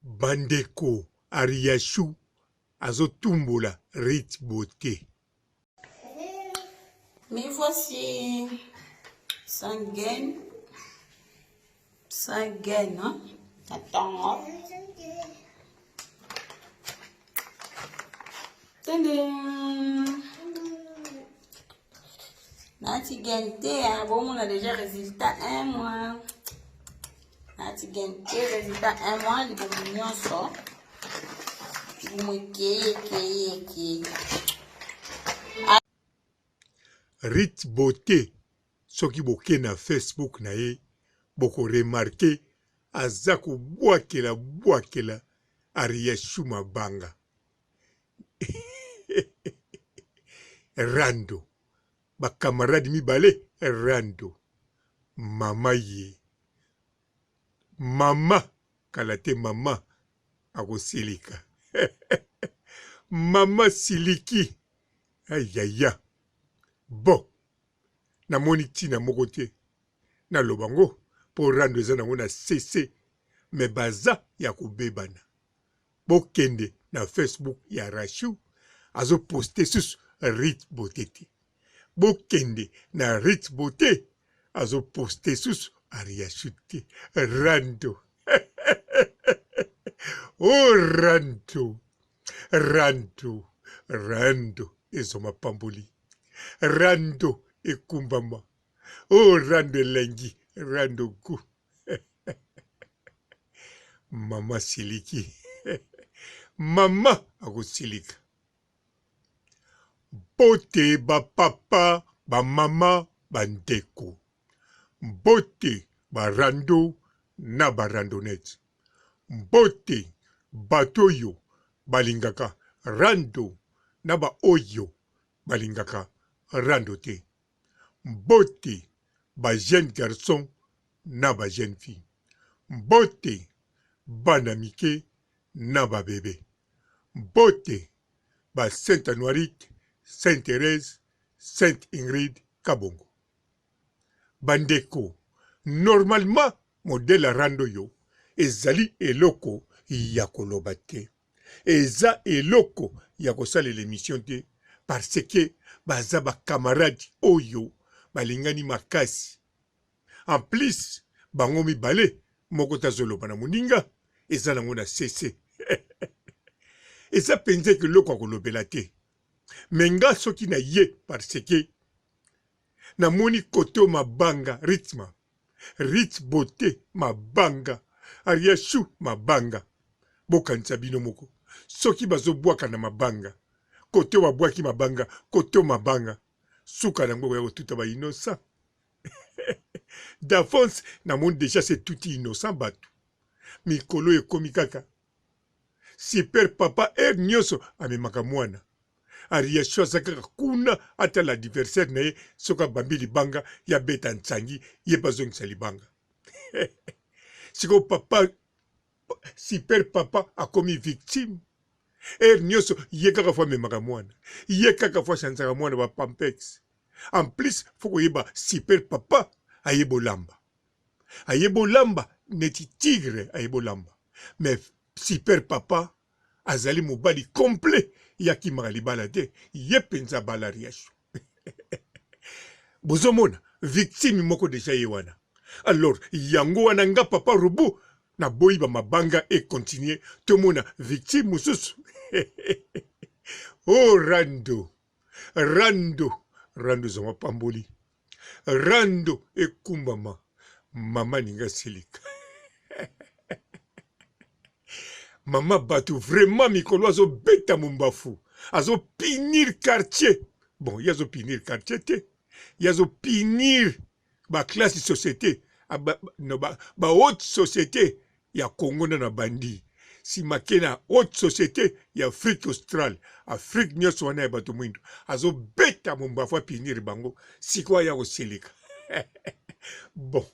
Bandeko Ariashu azotumbola Rit Beauté. Mais voici Sangen, hein? Attends. Tadam! Nati Gente, bon, on a déjà résultat 1 mois. Nati Gente, résultat 1 mois, les bourguignons sont. Vous me kiez. Rit Beauté, soki boke na Facebook na ye, boko remarqué, azako bwakela, Ariashu mabanga. Rando, ba camarade mibale, Rando, mama ye. Mama, kalate mama, akosilika. Mama siliki, ayaya. Bon, na moni tina moko te, na lobango, po Rando eza nango na CC, me baza ya kobebana. Bokende na Facebook ya Rashu, azo poste sus Rit Beauté te. Bokende na Rit Beauté, azo poste sus Ariashu te. Rando. Oh Rando ezoma pamboli. Rando ekumbama. Oh Rando elengi, Rando gu. Mama siliki. Mama akosilika. Bote ba papa, ba mama, bandeko. Bote ba Rando na ba randonnette. Bote batoyo balingaka Rando na ba oyo balingaka Rando te. Bote ba jeune garçon na ba jeune fille. Bote bana mike na ba bébé. Bote ba Sainte Anuarite, Sainte Thérèse, Sainte Ingrid Kabongo. Bandeko, normalement modèle Rando yo ezali eloko ya koloba te. Eza eloko ya kosala l'émission te parce que baza ba camarade oyo balingani makasi. En plus, bango mibale moko tazoloba na moninga eza nango na CC. Eza penze ke loko akolobela te. Menga soki na ye parce que na moni koto mabanga rythme. Rit Beauté mabanga. Ariashu mabanga. Bokanisa bino moko. Soki bazo bwaka na mabanga. Kote wa bwaki mabanga. Kote mabanga. Suka na mbo ya tuta ba innocent. D'avance, na monde déjà c'est tout innocent batu. Mikolo e komikaka. Super papa nyoso amemaka mwana. Ariashu azakaka kuna ata l'adversaire na ye soka bambili banga ya beta ntsangi ye bazongisa libanga. Siko papa super papa a commis victime. Nyoso ye kaka fwa memaka mwana. Ye kaka fwa chansaka mwana ba pampex. En plus, foko yeba super papa ayebo lamba. Ayebo lamba neti tigre ayebo lamba. Mais super papa azali mobali complet yaki magali balade ye penza bala Ariashu. Bozomona victime moko deja ye wana. Alors yango wana nga papa rubu na boyi ba mabanga et continuer tomona victime mususu. Oh Rando zoma pamboli. Rando ekumbama. Mama ninga silika. Mama batu vraiment mikolo azo beta mumbafu. Azo pinir quartier. Bon, yazo pinir quartier te. Yazo pinir ba classe de société. Ba haute société ya Congo na bandi. Si makena haute société ya Afrique australe. Afrique nyonso wana ya bato mwindo. Azo beta mumbafu pinir bango. Sikwa ya osilika. Bon,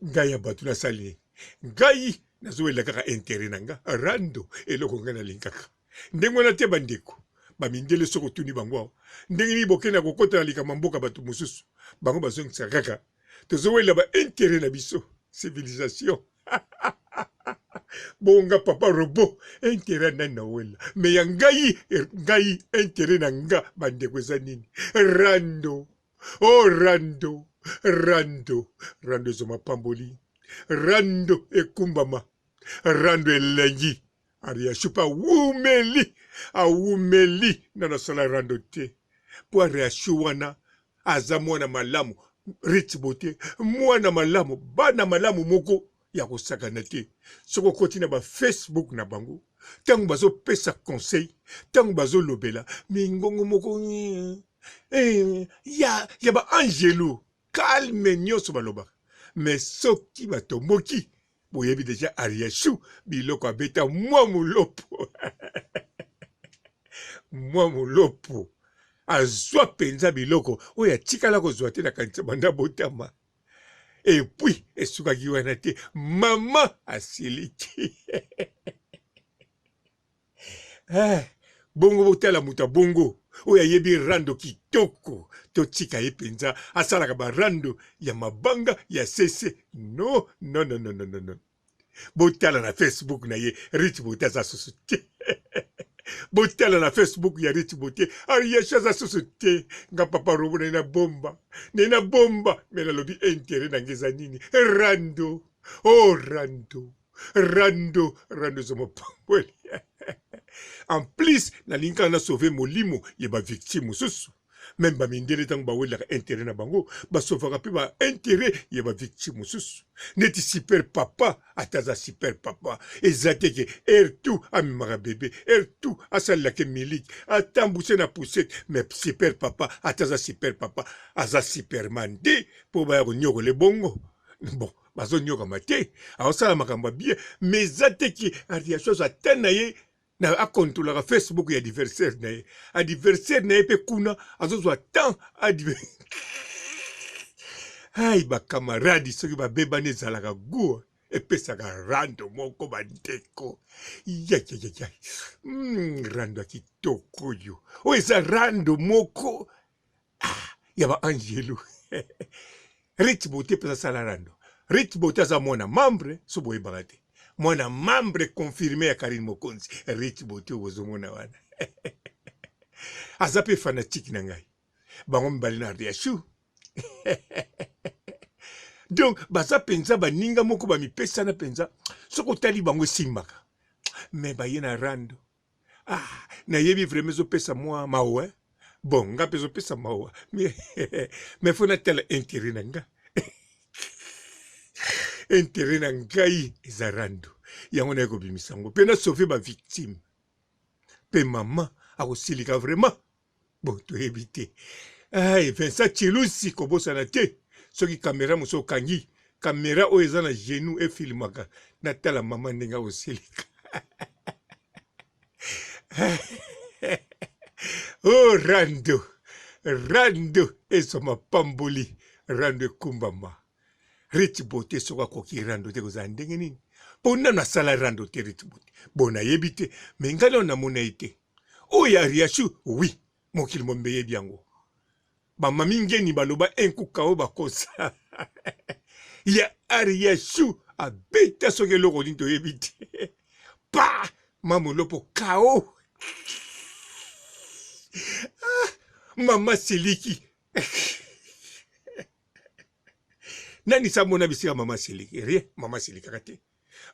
ngai ya bato na sali. Ngai nazoela kaka intérêt nanga Rando eloko nga na linkaka. Ndenge wana te bandeko. Bamindele soko tuni bango. Ndenge ni bokena kokota na likambo mboka bato mosusu. Bango bazongisa kaka. Tozoela ba intérêt na biso. Civilisation. bonga papa robo intérêt na nawela me ya ngai intérêt na nga bandeko eza nini rando oh rando rando ezoma pamboli rando ekumbama rando elengi ariashupa awumeli na nasala rando te po ariashu wana aza mwana malamu rich bote mwana malamu bana malamu moko ya kosakana te soko koti na Facebook na bango tango bazopesa conseil tango bazolobela mingongo moko ya ba angelo calme nyonso balobaka mais soki batomboki boyebi deja ariashu biloko abeta mwa molopo azwa penza biloko oyo atikala kozwa te na kanisa banda botama epui esukaki wana te mama asiliki bongo botala moto bongo oyo ayebi rando kitoko totika ye penza asalaka barando ya mabanga ya sese no botala na Facebook na ye rich bote aza susu te botala na Facebook ya rich bote ariasha aza susu te nga papa robo nena bomba me nalobi intérêt na ngeza nini rando oh rando zomopamboli en plus nalingi na sauve molimo ya bavictime mosusu même bamindele ntango bawelaka intérêt na bango basovaka mpe baintérêt ya bavictime mosusu neti super papa ata aza super papa eza teke ertu amemaka bebe ertu asalelaka miliki atambuse na pusete mais super papa ata aza super papa aza superman te mpo baya konyokola bongo bon bazonyokama te aosala makambo ya bien mais eza teke ariation ata na ye na akontrolaka Facebook ya adversaire na ye adversaire na ye mpe kuna azozwa temps ai bakamaradi soki babebani ezalaka gua epesaka rando moko bandeko rando ya kitoko oyo oyo eza rando moko ya baangelo rich bote mpe azasala rando rich bote aza mwana membre so boyebaka te mwana membre confirmé ya Karine Mokonzi rich bote ozomona wana aza mpe fanatique na ngai bango mibali na ariashu donc baza penza baninga moko bamipesana penza soki otali bango esimbaka me baye na rando nayebi vraiment ezopesa mwa mawa bon nga mpe ezopesa mawa me fo natala intérêt na nga intérêt na ngai eza rando yango naye kobimisa yango mpe nasauve bavictime mpe mama akosilika vraiment bon toyebi te Vincent Chilusi kobosana te soki kamera moso okangi kamera oyo eza na genou efilmaka natala mama ndenge akosilika oh rando ezoma pamboli rando ekumbama rich bote soki akoki rando te kozala ndenge nini mpo nano asala rando te rich bote bo nayebi te me ngai leo namona ye te oyo ariashu wi mokili mombe yebi yango bamami ngeni baloba enkuka oyo bakosa ya ariashu abeta soki eloko nini toyebi te pa mamolopo kao mama siliki nani samona bisika mama siliki rien mama silikaka te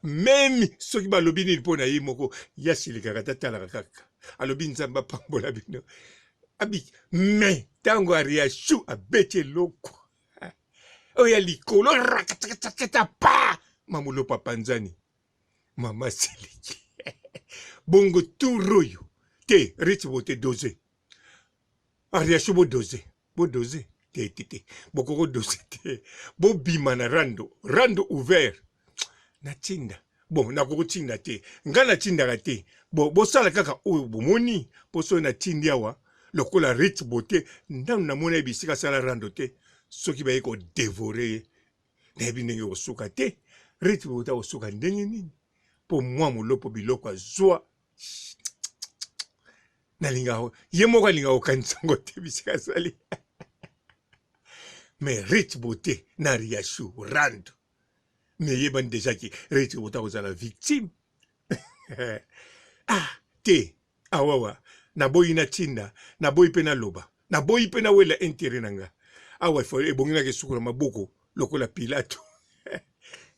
memi soki balobi nini mpo na ye moko ya silikaka te atalaka kaka alobi nzambe apambola bino abi me ntango ariashu abeti eloko oyo ya likolo rakatakata pa mamolopo apanzani mama siliki bongo turoyo te rich bote doze ariashu bodoze te bokoko doze te bobima na rando ouvert natinda bon nakokotinda te nga natindaka te bosala kaka oyo bomoni poso natindi awa lokola rich bote ndano namona ye bisika asala rando te soki baye kodevore nayebi ndenge kosuka te rich bote akosuka ndenge nini mpo mwa molopo biloko azwa nalinga ye moko alinga kokanisa ngo te bisika asali mais rich bote na riashu rando mais yeban déjà ki reti bota kozala victime. Ah, te, awawa, na boyi na tinda, na boyi pe na loba, na boyi pe na wela intérêt nanga. Awa, ebongi na ke sukula maboko, lokola Pilato.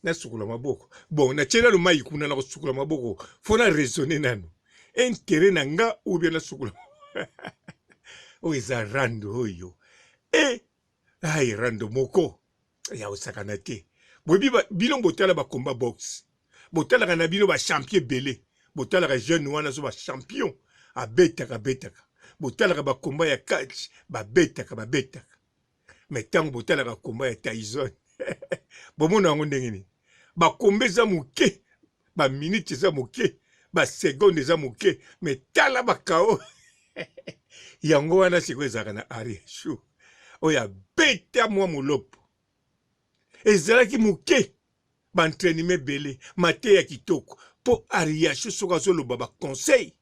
Na sukula maboko. Bon, na tchela lo mai kuna na sukula maboko, fona raisonner nanu. Intérêt nanga ou bien na sukula. O eza rando oyo. Ay, rando moko. Ya osakana te. Bobi bino botala ba combat box. Botala kana bino ba champion belé. Botala ka jeune wana so ba champion. A betaka. Botala ba combat ya catch, ba betaka. Mais tango botala ka combat ya Tyson. Bomona ngo ndengeni. Ba kombe za muke. Ba minute za muke. Ba seconde za muke. Mais tala ba kao. Yango wana siko ezaka na Ariashu. Oya beta mwa molopo. Ezalaki muke. Ba entraînement belé. Mate ya kitoko. Po Ariashu soka zolo baba conseil.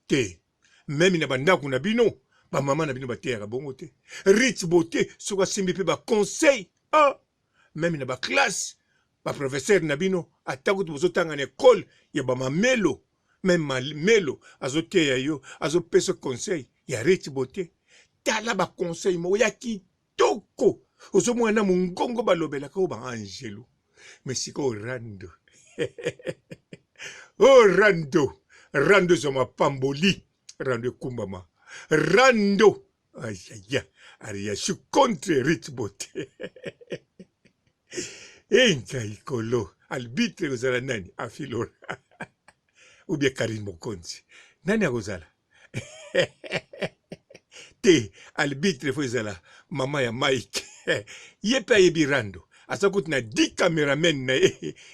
Te. Même na bandako na bino. Ba mama na bino ba te ya bongo te. Rich bote soka simbi pe ba conseil. Ah. Même na ba classe. Ba professeur na bino. Atako tu bozotanga na école. Ya ba mamelo. Même melo. Azo te ya yo. Azo peso conseil. Ya rich bote. Tala ba conseil mo ya kitoko. Ozo mwana mungongo balobela ko ba angelo. Mais siko rando. Oh rando. Rando zoma pamboli. Rando kumbama. Rando. Aïe. Aria, je suis contre rich bote. Enka ikolo. Albitre ozala nani. Afilora. Ou bien Karim Mokonzi. Nani agozala. Te, albitre fozala. Mama ya Mike. Yepa yebi rando. Asakut na 10 cameramen na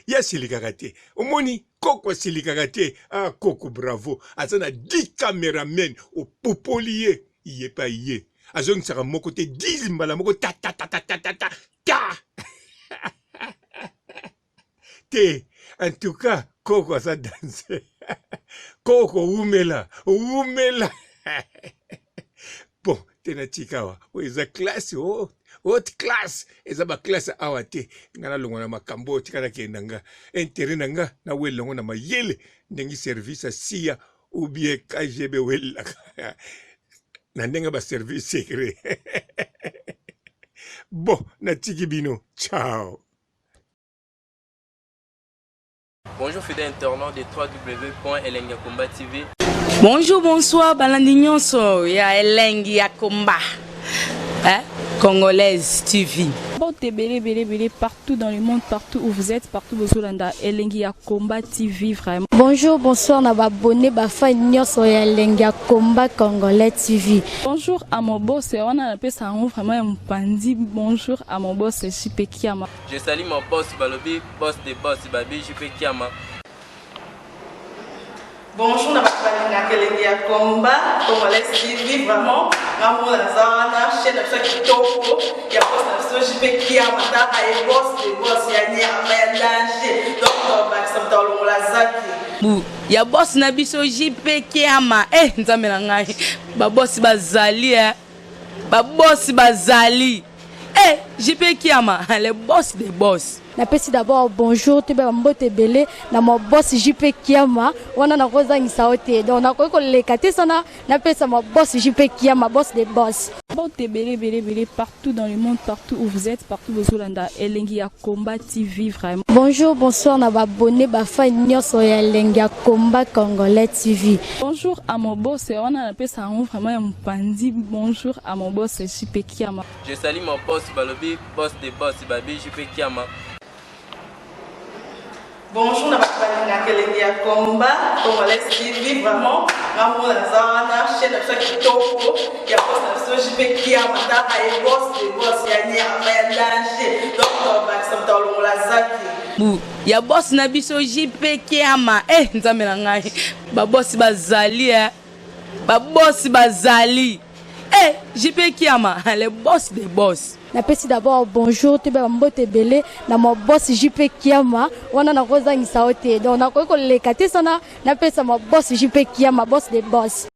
ya silikakate. Omoni koko silikakate. Ah koko bravo. Asa na 10 cameramen o popoliye. Yepa ye. Azon saka moko te 10 mbala moko ta. Te, en tout cas, koko asa danse. Koko umela. Bon, tena chikawa. O eza classe o. Haute classe. Eza ba classe awate. Ngana longo na makambo tikana kendanga. Intérêt nanga na welongo na mayele. Ndengi service siya ou bien KGB wela. Na ndenga ba service secret. Bon, na tikibino. Ciao. Bonjour fidèles internautes de www.elengiakomba TV. Bonjour, bonsoir, balandi nyonso ya Elengi ya Komba. Congolaise TV. Bon, belé partout dans le monde, partout où vous êtes, partout où vous êtes, Elengi ya Komba TV vraiment. Bonjour, bonsoir, na abonné ba fan nyonso ya Elengi ya Komba Congolais TV. Bonjour à mon boss, on a appelé ça vraiment un pandi. Bonjour à mon boss, JP Kiama. Je salue mon boss Balobi, boss de boss Babi, JP Kiama. Bonjour, na Elengi ya Komba Congolais TV vraiment. Ngamo na zana chaîne ça kitoko ya boss na JP Kiama ta ay boss de boss ya nya ya danger. Donc ba samta longola zaki. Ya boss na biso JP Kiama. Nzambe na ngai. Ba boss bazali Ba boss bazali. JP Kiama, le boss des boss. Napesi d'abord bonjour, tu peux mbote belé na mon boss JP Kiama, wana na kozangisa ote. Donc na ko lekate sana, napesa mon boss JP Kiama, boss des boss. Bon, belé partout dans le monde, partout où vous êtes, partout où vous êtes, Elengi ya Komba TV vraiment. Bonjour, bonsoir, na abonné ba fan nyonso ya Elengi ya Komba Congolais TV. Bonjour à mon boss, on a appelé ça vraiment un pandi. Bonjour à mon boss JP Kiama. Je salue mon boss Balobi, boss de boss Babi, JP Kiama. Bonjour, na Elengi ya Komba Congolais TV vraiment. Ngamo na zana chaîne ça kitoko ya boss na JP Kiama ta ay boss de boss ya nya ya danger. Donc ba samta longola zaki. Ya boss na biso JP Kiama. Nzambe na ngai. Ba boss bazali Ba boss bazali. JP Kiama, le boss des boss. Napesi d'abord bonjour, tu peux mbote belé na mon boss JP Kiama, wana na kozangisa ote. Donc na ko lekate sana, napesa mon boss JP Kiama, boss des boss.